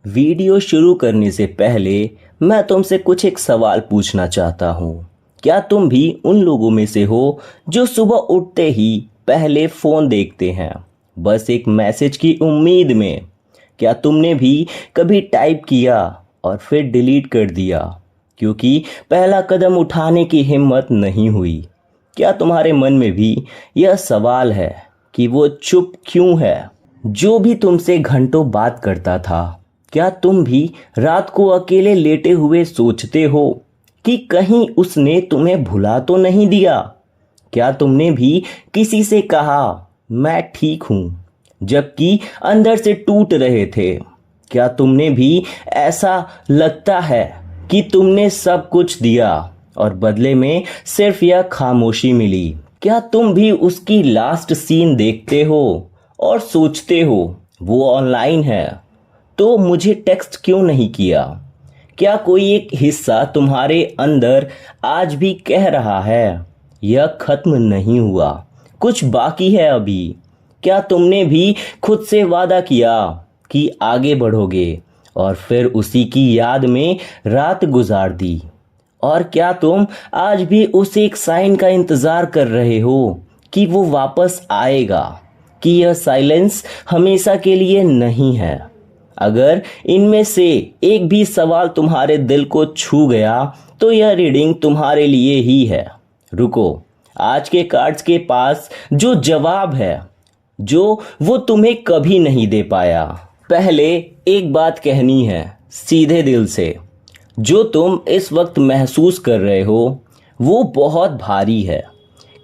Video शुरू करने से पहले मैं तुमसे कुछ एक सवाल पूछना चाहता हूँ। क्या तुम भी उन लोगों में से हो जो सुबह उठते ही पहले फ़ोन देखते हैं, बस एक मैसेज की उम्मीद में? क्या तुमने भी कभी टाइप किया और फिर डिलीट कर दिया क्योंकि पहला कदम उठाने की हिम्मत नहीं हुई? क्या तुम्हारे मन में भी यह सवाल है कि वो चुप क्यों है जो भी तुमसे घंटों बात करता था? क्या तुम भी रात को अकेले लेटे हुए सोचते हो कि कहीं उसने तुम्हें भुला तो नहीं दिया? क्या तुमने भी किसी से कहा मैं ठीक हूँ जबकि अंदर से टूट रहे थे? क्या तुमने भी ऐसा लगता है कि तुमने सब कुछ दिया और बदले में सिर्फ यह खामोशी मिली? क्या तुम भी उसकी लास्ट सीन देखते हो और सोचते हो वो ऑनलाइन है तो मुझे टेक्स्ट क्यों नहीं किया? क्या कोई एक हिस्सा तुम्हारे अंदर आज भी कह रहा है यह खत्म नहीं हुआ, कुछ बाकी है अभी? क्या तुमने भी खुद से वादा किया कि आगे बढ़ोगे और फिर उसी की याद में रात गुजार दी? और क्या तुम आज भी उस एक साइन का इंतजार कर रहे हो कि वो वापस आएगा, कि यह साइलेंस हमेशा के लिए नहीं है? अगर इनमें से एक भी सवाल तुम्हारे दिल को छू गया तो यह रीडिंग तुम्हारे लिए ही है। रुको, आज के कार्ड्स के पास जो जवाब है जो वो तुम्हें कभी नहीं दे पाया। पहले एक बात कहनी है सीधे दिल से, जो तुम इस वक्त महसूस कर रहे हो वो बहुत भारी है।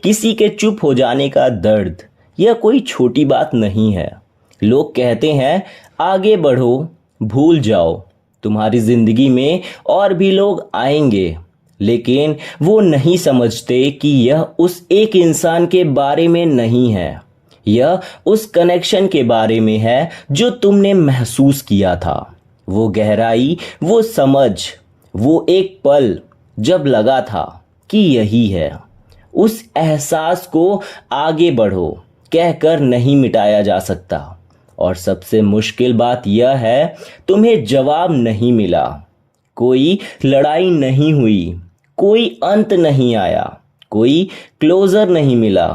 किसी के चुप हो जाने का दर्द यह कोई छोटी बात नहीं है। लोग कहते हैं आगे बढ़ो, भूल जाओ, तुम्हारी जिंदगी में और भी लोग आएंगे, लेकिन वो नहीं समझते कि यह उस एक इंसान के बारे में नहीं है। यह उस कनेक्शन के बारे में है जो तुमने महसूस किया था। वो गहराई, वो समझ, वो एक पल जब लगा था कि यही है। उस एहसास को आगे बढ़ो कहकर नहीं मिटाया जा सकता। और सबसे मुश्किल बात यह है, तुम्हें जवाब नहीं मिला। कोई लड़ाई नहीं हुई, कोई अंत नहीं आया, कोई क्लोजर नहीं मिला।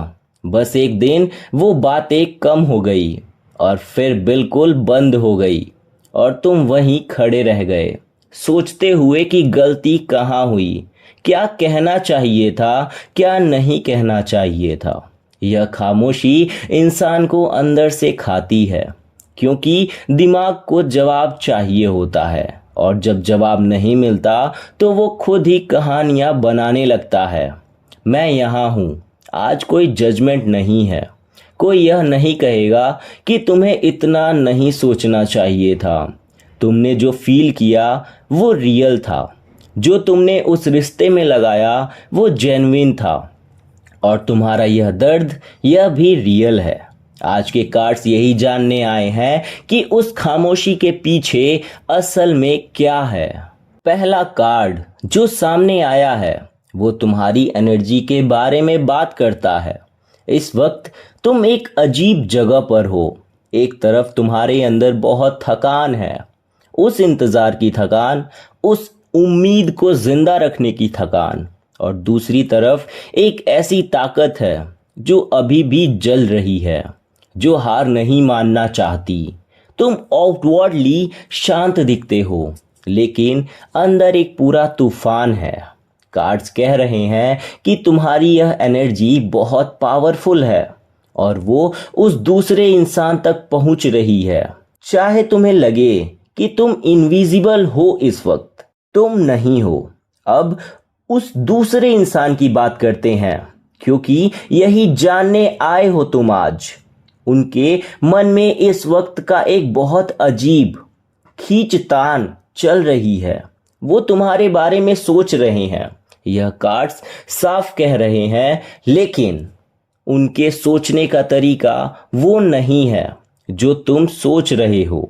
बस एक दिन वो बातें कम हो गई और फिर बिल्कुल बंद हो गई और तुम वहीं खड़े रह गए, सोचते हुए कि गलती कहाँ हुई, क्या कहना चाहिए था, क्या नहीं कहना चाहिए था। यह खामोशी इंसान को अंदर से खाती है क्योंकि दिमाग को जवाब चाहिए होता है, और जब जवाब नहीं मिलता तो वो खुद ही कहानियाँ बनाने लगता है। मैं यहाँ हूँ, आज कोई जजमेंट नहीं है। कोई यह नहीं कहेगा कि तुम्हें इतना नहीं सोचना चाहिए था। तुमने जो फील किया वो रियल था, जो तुमने उस रिश्ते में लगाया वो जेन्युइन था, और तुम्हारा यह दर्द यह भी रियल है। आज के कार्ड्स यही जानने आए हैं कि उस खामोशी के पीछे असल में क्या है। पहला कार्ड जो सामने आया है वो तुम्हारी एनर्जी के बारे में बात करता है। इस वक्त तुम एक अजीब जगह पर हो। एक तरफ तुम्हारे अंदर बहुत थकान है, उस इंतजार की थकान, उस उम्मीद को जिंदा रखने की थकान, और दूसरी तरफ एक ऐसी ताकत है जो अभी भी जल रही है, जो हार नहीं मानना चाहती। तुम आउटवर्डली शांत दिखते हो, लेकिन अंदर एक पूरा तूफान है। कार्ड्स कह रहे हैं कि तुम्हारी यह एनर्जी बहुत पावरफुल है और वो उस दूसरे इंसान तक पहुंच रही है। चाहे तुम्हें लगे कि तुम इनविजिबल हो, इस वक्त तुम नहीं हो। अब उस दूसरे इंसान की बात करते हैं क्योंकि यही जानने आए हो तुम आज। उनके मन में इस वक्त का एक बहुत अजीब खींचतान चल रही है। वो तुम्हारे बारे में सोच रहे हैं, यह कार्ड्स साफ कह रहे हैं, लेकिन उनके सोचने का तरीका वो नहीं है जो तुम सोच रहे हो।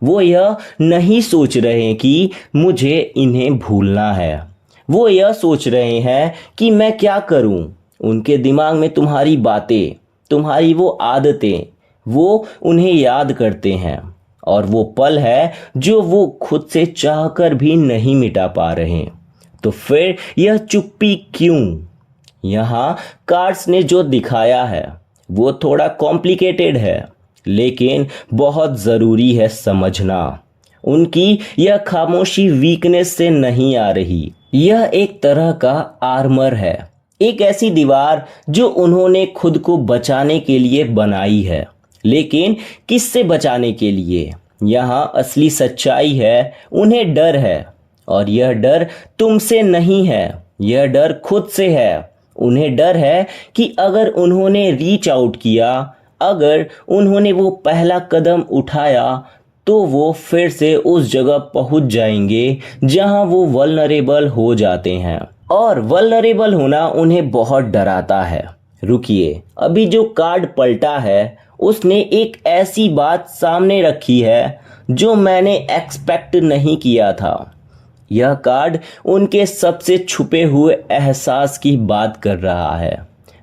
वो यह नहीं सोच रहे कि मुझे इन्हें भूलना है। वो यह सोच रहे हैं कि मैं क्या करूं। उनके दिमाग में तुम्हारी बातें, तुम्हारी वो आदतें, वो उन्हें याद करते हैं और वो पल है जो वो खुद से चाहकर भी नहीं मिटा पा रहे। तो फिर यह चुप्पी क्यों? यहाँ कार्ड्स ने जो दिखाया है वो थोड़ा कॉम्प्लिकेटेड है, लेकिन बहुत ज़रूरी है समझना। उनकी यह खामोशी वीकनेस से नहीं आ रही, यह एक तरह का आर्मर है, एक ऐसी दीवार जो उन्होंने खुद को बचाने के लिए बनाई है। लेकिन किससे बचाने के लिए? यहाँ असली सच्चाई है, उन्हें डर है, और यह डर तुमसे नहीं है, यह डर खुद से है। उन्हें डर है कि अगर उन्होंने रीच आउट किया, अगर उन्होंने वो पहला कदम उठाया, तो वो फिर से उस जगह पहुंच जाएंगे जहां वो वल्नरेबल हो जाते हैं। और वल्नरेबल होना उन्हें बहुत डराता है। रुकिए, अभी जो कार्ड पलटा है उसने एक ऐसी बात सामने रखी है जो मैंने एक्सपेक्ट नहीं किया था। यह कार्ड उनके सबसे छुपे हुए एहसास की बात कर रहा है,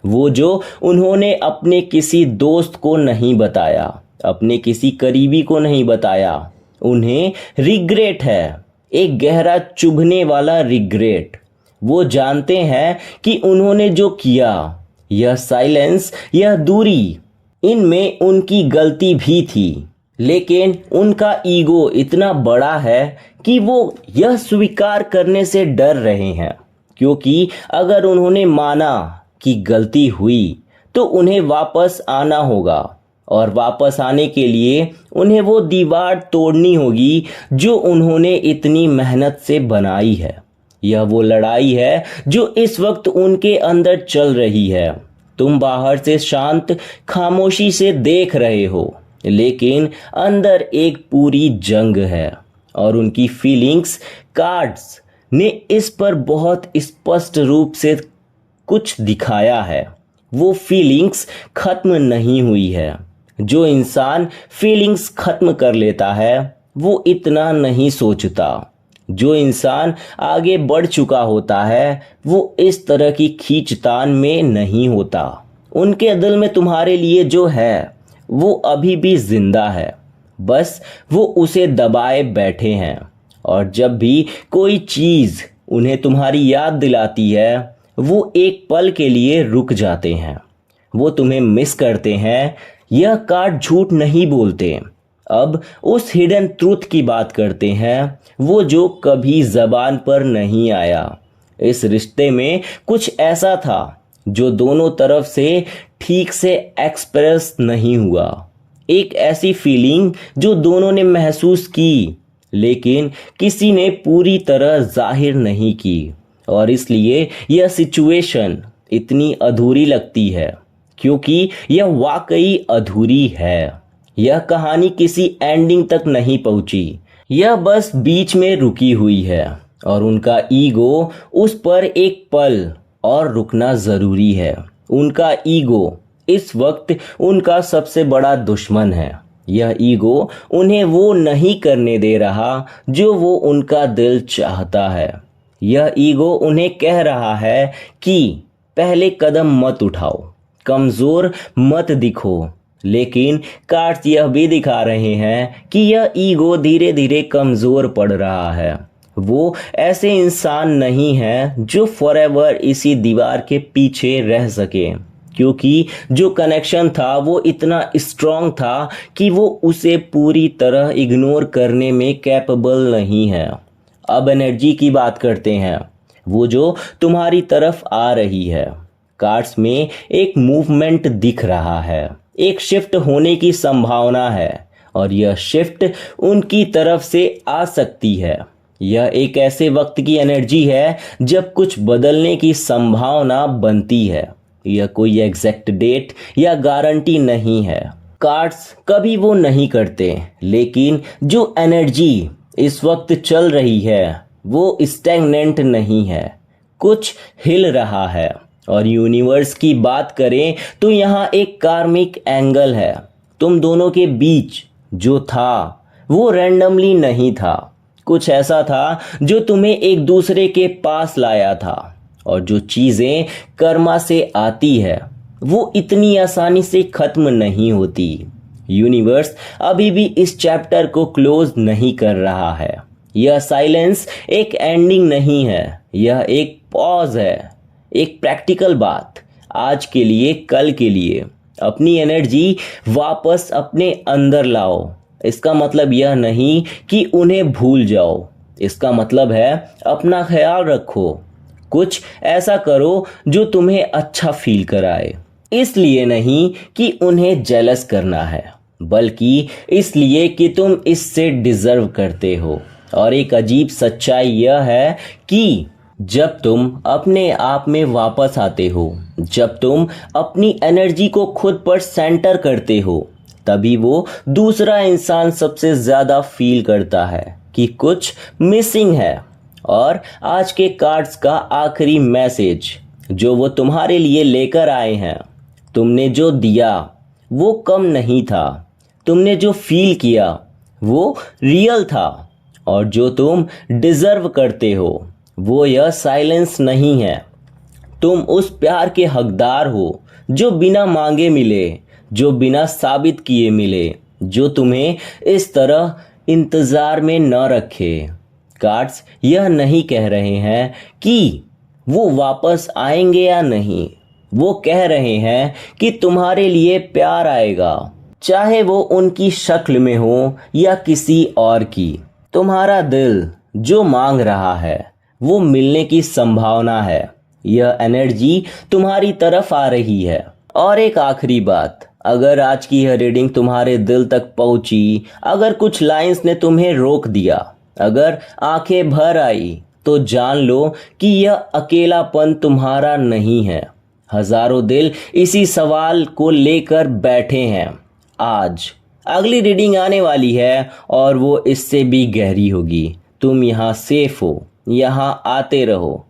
वो जो उन्होंने अपने किसी दोस्त को नहीं बताया, अपने किसी करीबी को नहीं बताया। उन्हें रिग्रेट है, एक गहरा चुभने वाला रिग्रेट। वो जानते हैं कि उन्होंने जो किया, यह साइलेंस, यह दूरी, इनमें उनकी गलती भी थी। लेकिन उनका ईगो इतना बड़ा है कि वो यह स्वीकार करने से डर रहे हैं, क्योंकि अगर उन्होंने माना कि गलती हुई तो उन्हें वापस आना होगा, और वापस आने के लिए उन्हें वो दीवार तोड़नी होगी जो उन्होंने इतनी मेहनत से बनाई है। यह वो लड़ाई है जो इस वक्त उनके अंदर चल रही है। तुम बाहर से शांत खामोशी से देख रहे हो, लेकिन अंदर एक पूरी जंग है, और उनकी फीलिंग्स कार्ड्स ने इस पर बहुत स्पष्ट रूप से कुछ दिखाया है। वो फीलिंग्स खत्म नहीं हुई है। जो इंसान फीलिंग्स खत्म कर लेता है वो इतना नहीं सोचता। जो इंसान आगे बढ़ चुका होता है वो इस तरह की खींचतान में नहीं होता। उनके दिल में तुम्हारे लिए जो है वो अभी भी जिंदा है, बस वो उसे दबाए बैठे हैं। और जब भी कोई चीज़ उन्हें तुम्हारी याद दिलाती है वो एक पल के लिए रुक जाते हैं। वो तुम्हें मिस करते हैं। यह कार्ड झूठ नहीं बोलते। अब उस हिडन ट्रूथ की बात करते हैं, वो जो कभी जबान पर नहीं आया। इस रिश्ते में कुछ ऐसा था जो दोनों तरफ से ठीक से एक्सप्रेस नहीं हुआ। एक ऐसी फीलिंग जो दोनों ने महसूस की, लेकिन किसी ने पूरी तरह जाहिर नहीं की। और इसलिए यह सिचुएशन इतनी अधूरी लगती है, क्योंकि यह वाकई अधूरी है। यह कहानी किसी एंडिंग तक नहीं पहुंची, यह बस बीच में रुकी हुई है, और उनका ईगो उस पर एक पल और रुकना जरूरी है। उनका ईगो इस वक्त उनका सबसे बड़ा दुश्मन है। यह ईगो उन्हें वो नहीं करने दे रहा जो वो उनका दिल चाहता है। यह ईगो उन्हें कह रहा है कि पहले कदम मत उठाओ, कमजोर मत दिखो। लेकिन कार्ड्स यह भी दिखा रहे हैं कि यह ईगो धीरे धीरे कमजोर पड़ रहा है। वो ऐसे इंसान नहीं है जो फॉरएवर इसी दीवार के पीछे रह सके, क्योंकि जो कनेक्शन था वो इतना स्ट्रांग था कि वो उसे पूरी तरह इग्नोर करने में कैपेबल नहीं है। अब एनर्जी की बात करते हैं, वो जो तुम्हारी तरफ आ रही है। कार्ड्स में एक मूवमेंट दिख रहा है, एक शिफ्ट होने की संभावना है, और यह शिफ्ट उनकी तरफ से आ सकती है। यह एक ऐसे वक्त की एनर्जी है जब कुछ बदलने की संभावना बनती है। यह कोई एग्जैक्ट डेट या गारंटी नहीं है, कार्ड्स कभी वो नहीं करते, लेकिन जो एनर्जी इस वक्त चल रही है वो स्टैग्नेंट नहीं है, कुछ हिल रहा है। और यूनिवर्स की बात करें तो यहाँ एक कार्मिक एंगल है। तुम दोनों के बीच जो था वो रैंडमली नहीं था, कुछ ऐसा था जो तुम्हें एक दूसरे के पास लाया था। और जो चीज़ें कर्मा से आती है वो इतनी आसानी से खत्म नहीं होती। यूनिवर्स अभी भी इस चैप्टर को क्लोज नहीं कर रहा है। यह साइलेंस एक एंडिंग नहीं है, यह एक पॉज है। एक प्रैक्टिकल बात, आज के लिए, कल के लिए अपनी एनर्जी वापस अपने अंदर लाओ। इसका मतलब यह नहीं कि उन्हें भूल जाओ, इसका मतलब है अपना ख्याल रखो। कुछ ऐसा करो जो तुम्हें अच्छा फील कराए, इसलिए नहीं कि उन्हें जेलस करना है, बल्कि इसलिए कि तुम इससे डिजर्व करते हो। और एक अजीब सच्चाई यह है कि जब तुम अपने आप में वापस आते हो, जब तुम अपनी एनर्जी को खुद पर सेंटर करते हो, तभी वो दूसरा इंसान सबसे ज़्यादा फील करता है कि कुछ मिसिंग है। और आज के कार्ड्स का आखिरी मैसेज जो वो तुम्हारे लिए लेकर आए हैं, तुमने जो दिया वो कम नहीं था, तुमने जो फील किया वो रियल था, और जो तुम डिजर्व करते हो वो यह साइलेंस नहीं है। तुम उस प्यार के हकदार हो जो बिना मांगे मिले, जो बिना साबित किए मिले, जो तुम्हें इस तरह इंतज़ार में न रखे। कार्ड्स यह नहीं कह रहे हैं कि वो वापस आएंगे या नहीं, वो कह रहे हैं कि तुम्हारे लिए प्यार आएगा, चाहे वो उनकी शक्ल में हो या किसी और की। तुम्हारा दिल जो मांग रहा है वो मिलने की संभावना है। यह एनर्जी तुम्हारी तरफ आ रही है। और एक आखिरी बात, अगर आज की यह रीडिंग तुम्हारे दिल तक पहुंची, अगर कुछ लाइंस ने तुम्हें रोक दिया, अगर आंखें भर आई, तो जान लो कि यह अकेलापन तुम्हारा नहीं है। हजारों दिल इसी सवाल को लेकर बैठे हैं। आज अगली रीडिंग आने वाली है और वो इससे भी गहरी होगी। तुम यहाँ सेफ हो, यहाँ आते रहो।